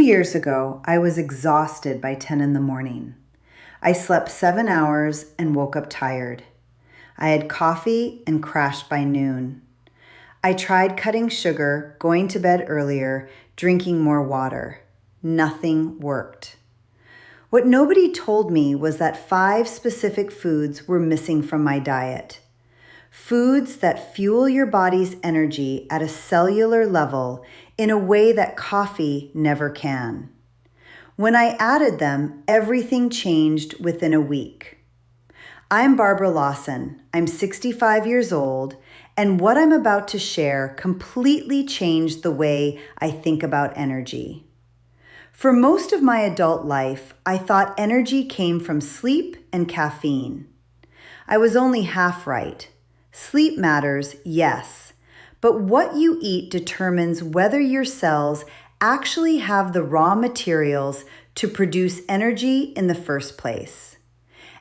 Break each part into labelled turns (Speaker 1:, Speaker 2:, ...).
Speaker 1: years ago, I was exhausted by 10 in the morning. I slept 7 hours and woke up tired. I had coffee and crashed by noon. I tried cutting sugar, going to bed earlier, drinking more water. Nothing worked. What nobody told me was that 5 specific foods were missing from my diet. Foods that fuel your body's energy at a cellular level in a way that coffee never can. When I added them, everything changed within a week. I'm Barbara Lawson. I'm 65 years old, and what I'm about to share completely changed the way I think about energy. For most of my adult life, I thought energy came from sleep and caffeine. I was only half right. Sleep matters, yes, but what you eat determines whether your cells actually have the raw materials to produce energy in the first place.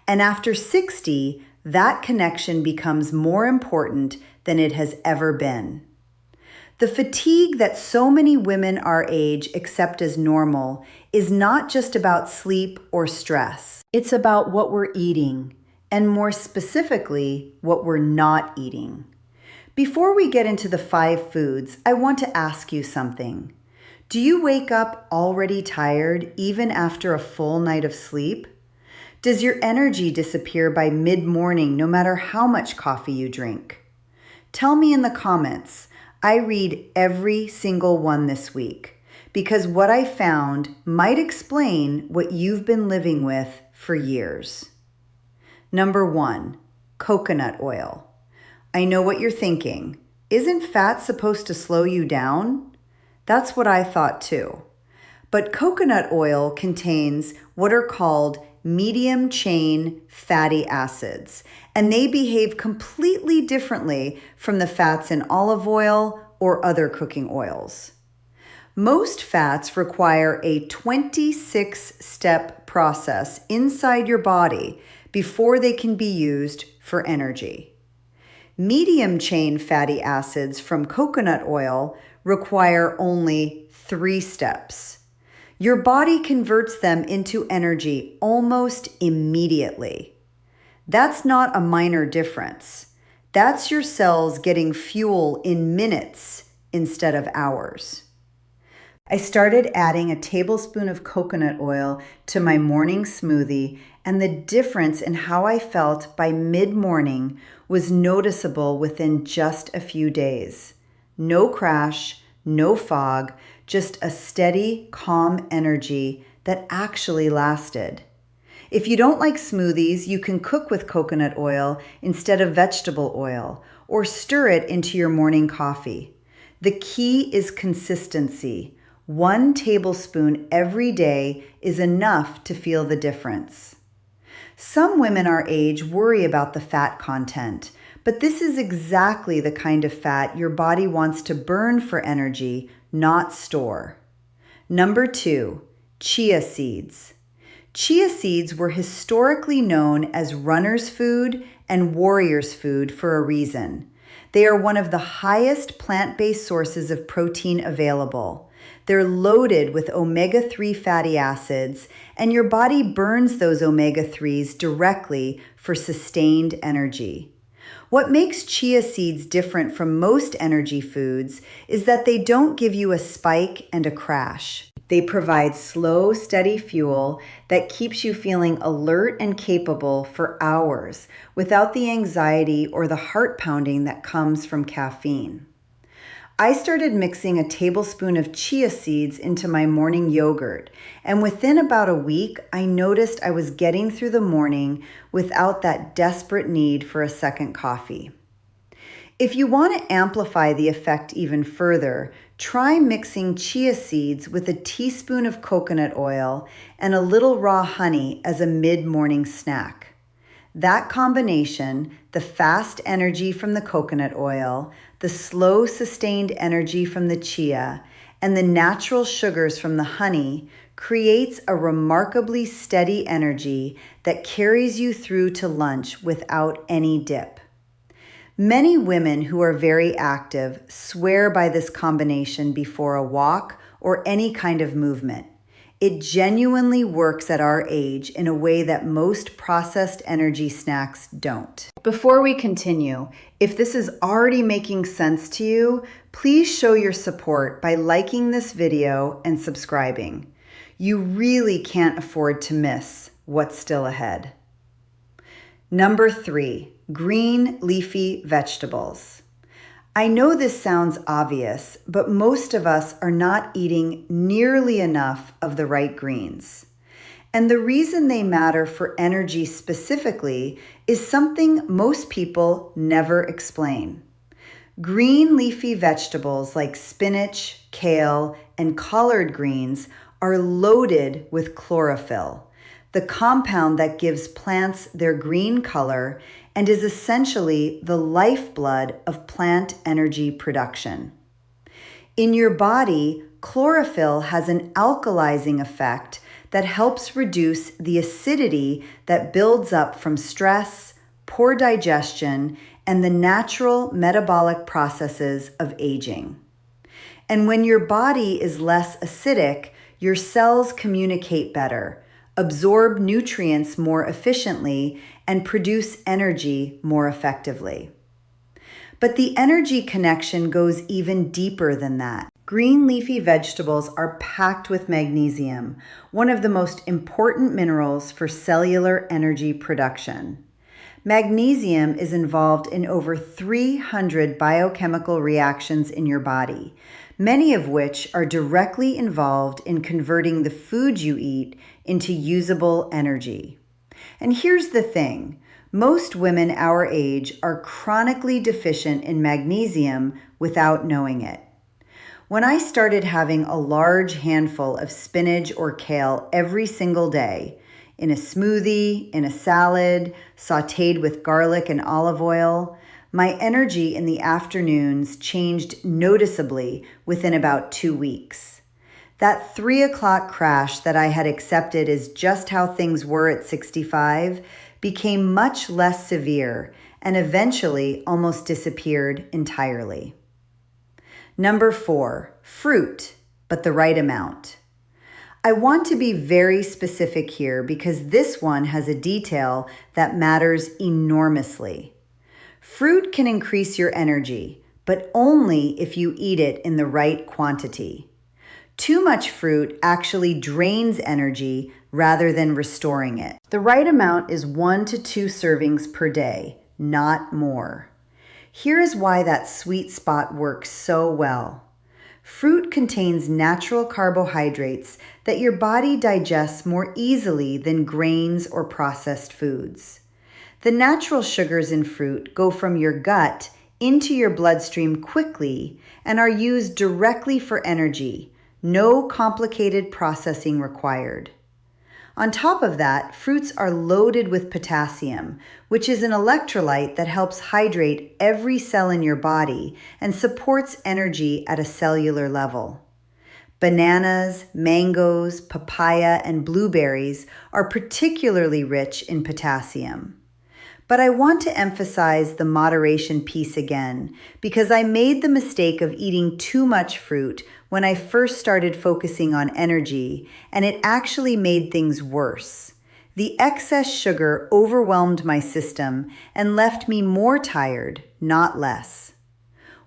Speaker 1: And after 60, that connection becomes more important than it has ever been. The fatigue that so many women our age accept as normal is not just about sleep or stress. It's about what we're eating, and more specifically, what we're not eating. Before we get into the 5 foods, I want to ask you something. Do you wake up already tired even after a full night of sleep? Does your energy disappear by mid-morning no matter how much coffee you drink? Tell me in the comments. I read every single one this week because what I found might explain what you've been living with for years. Number 1, coconut oil. I know what you're thinking. Isn't fat supposed to slow you down? That's what I thought too. But coconut oil contains what are called medium chain fatty acids, and they behave completely differently from the fats in olive oil or other cooking oils. Most fats require a 26-step process inside your body before they can be used for energy. Medium chain fatty acids from coconut oil require only 3 steps. Your body converts them into energy almost immediately. That's not a minor difference. That's your cells getting fuel in minutes instead of hours. I started adding a tablespoon of coconut oil to my morning smoothie, and the difference in how I felt by mid-morning was noticeable within just a few days. No crash, no fog, just a steady, calm energy that actually lasted. If you don't like smoothies, you can cook with coconut oil instead of vegetable oil, or stir it into your morning coffee. The key is consistency. 1 tablespoon every day is enough to feel the difference. Some women our age worry about the fat content, but this is exactly the kind of fat your body wants to burn for energy, not store. Number 2, chia seeds. Chia seeds were historically known as runner's food and warrior's food for a reason. They are one of the highest plant-based sources of protein available. They're loaded with omega-3 fatty acids, and your body burns those omega-3s directly for sustained energy. What makes chia seeds different from most energy foods is that they don't give you a spike and a crash. They provide slow, steady fuel that keeps you feeling alert and capable for hours without the anxiety or the heart pounding that comes from caffeine. I started mixing a tablespoon of chia seeds into my morning yogurt, and within about a week, I noticed I was getting through the morning without that desperate need for a second coffee. If you want to amplify the effect even further, try mixing chia seeds with a teaspoon of coconut oil and a little raw honey as a mid-morning snack. That combination, the fast energy from the coconut oil, the slow sustained energy from the chia, and the natural sugars from the honey, creates a remarkably steady energy that carries you through to lunch without any dip. Many women who are very active swear by this combination before a walk or any kind of movement. It genuinely works at our age in a way that most processed energy snacks don't. Before we continue, if this is already making sense to you, please show your support by liking this video and subscribing. You really can't afford to miss what's still ahead. Number 3, green leafy vegetables. I know this sounds obvious, but most of us are not eating nearly enough of the right greens. And the reason they matter for energy specifically is something most people never explain. Green leafy vegetables like spinach, kale, and collard greens are loaded with chlorophyll, the compound that gives plants their green color and is essentially the lifeblood of plant energy production. In your body, chlorophyll has an alkalizing effect that helps reduce the acidity that builds up from stress, poor digestion, and the natural metabolic processes of aging. And when your body is less acidic, your cells communicate better, absorb nutrients more efficiently, and produce energy more effectively. But the energy connection goes even deeper than that. Green leafy vegetables are packed with magnesium, one of the most important minerals for cellular energy production. Magnesium is involved in over 300 biochemical reactions in your body, many of which are directly involved in converting the food you eat into usable energy. And here's the thing, most women our age are chronically deficient in magnesium without knowing it. When I started having a large handful of spinach or kale every single day, in a smoothie, in a salad, sautéed with garlic and olive oil, my energy in the afternoons changed noticeably within about 2 weeks. That 3 o'clock crash that I had accepted as just how things were at 65 became much less severe and eventually almost disappeared entirely. Number 4, fruit, but the right amount. I want to be very specific here because this one has a detail that matters enormously. Fruit can increase your energy, but only if you eat it in the right quantity. Too much fruit actually drains energy rather than restoring it. The right amount is 1 to 2 servings per day, not more. Here is why that sweet spot works so well. Fruit contains natural carbohydrates that your body digests more easily than grains or processed foods. The natural sugars in fruit go from your gut into your bloodstream quickly and are used directly for energy. No complicated processing required. On top of that, fruits are loaded with potassium, which is an electrolyte that helps hydrate every cell in your body and supports energy at a cellular level. Bananas, mangoes, papaya, and blueberries are particularly rich in potassium. But I want to emphasize the moderation piece again because I made the mistake of eating too much fruit when I first started focusing on energy, and it actually made things worse. The excess sugar overwhelmed my system and left me more tired, not less.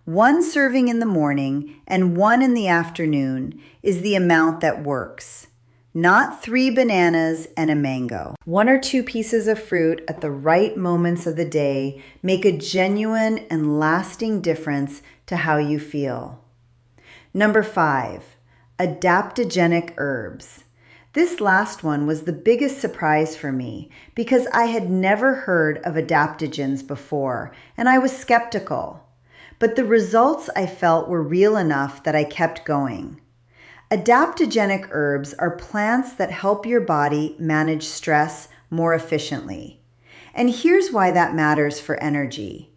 Speaker 1: 1 serving in the morning and 1 in the afternoon is the amount that works. Not 3 bananas and a mango. 1 or 2 pieces of fruit at the right moments of the day make a genuine and lasting difference to how you feel. Number 5, adaptogenic herbs. This last one was the biggest surprise for me because I had never heard of adaptogens before and I was skeptical. But the results I felt were real enough that I kept going. Adaptogenic herbs are plants that help your body manage stress more efficiently. And here's why that matters for energy.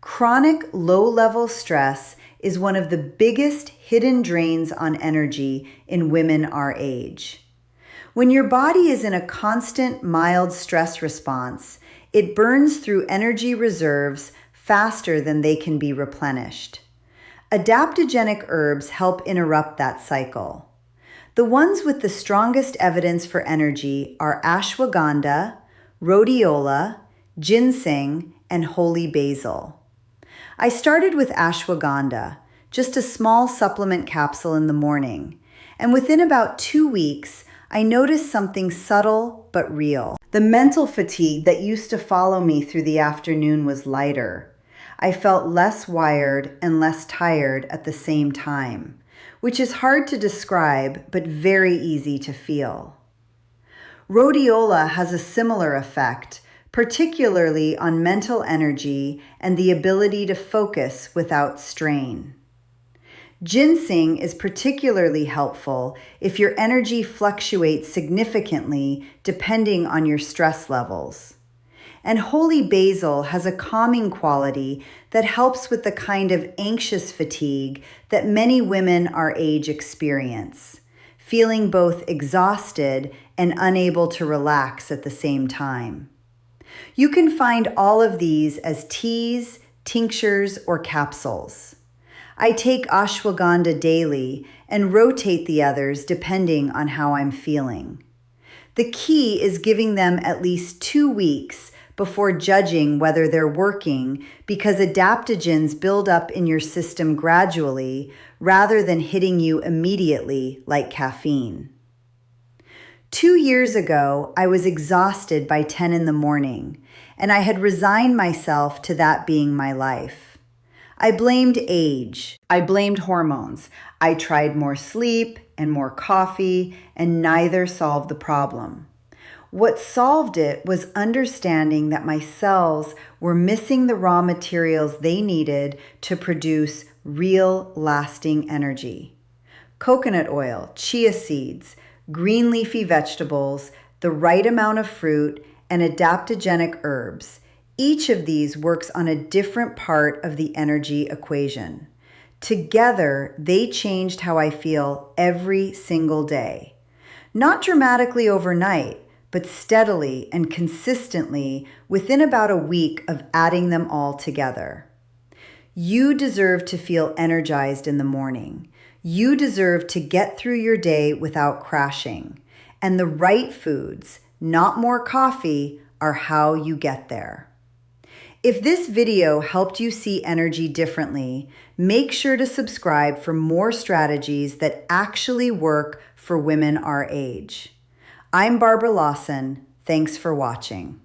Speaker 1: Chronic low-level stress is one of the biggest hidden drains on energy in women our age. When your body is in a constant mild stress response, it burns through energy reserves faster than they can be replenished. Adaptogenic herbs help interrupt that cycle. The ones with the strongest evidence for energy are ashwagandha, rhodiola, ginseng, and holy basil. I started with ashwagandha, just a small supplement capsule in the morning, and within about 2 weeks, I noticed something subtle but real. The mental fatigue that used to follow me through the afternoon was lighter. I felt less wired and less tired at the same time, which is hard to describe but very easy to feel. Rhodiola has a similar effect, particularly on mental energy and the ability to focus without strain. Ginseng is particularly helpful if your energy fluctuates significantly depending on your stress levels. And holy basil has a calming quality that helps with the kind of anxious fatigue that many women our age experience, feeling both exhausted and unable to relax at the same time. You can find all of these as teas, tinctures, or capsules. I take ashwagandha daily and rotate the others depending on how I'm feeling. The key is giving them at least 2 weeks before judging whether they're working, because adaptogens build up in your system gradually rather than hitting you immediately like caffeine. 2 years ago, I was exhausted by 10 in the morning, and I had resigned myself to that being my life. I blamed age. I blamed hormones. I tried more sleep and more coffee, and neither solved the problem. What solved it was understanding that my cells were missing the raw materials they needed to produce real, lasting energy. Coconut oil, chia seeds, green leafy vegetables, the right amount of fruit, and adaptogenic herbs. Each of these works on a different part of the energy equation. Together, they changed how I feel every single day. Not dramatically overnight, but steadily and consistently within about a week of adding them all together. You deserve to feel energized in the morning. You deserve to get through your day without crashing. And the right foods, not more coffee, are how you get there. If this video helped you see energy differently, make sure to subscribe for more strategies that actually work for women our age. I'm Barbara Lawson. Thanks for watching.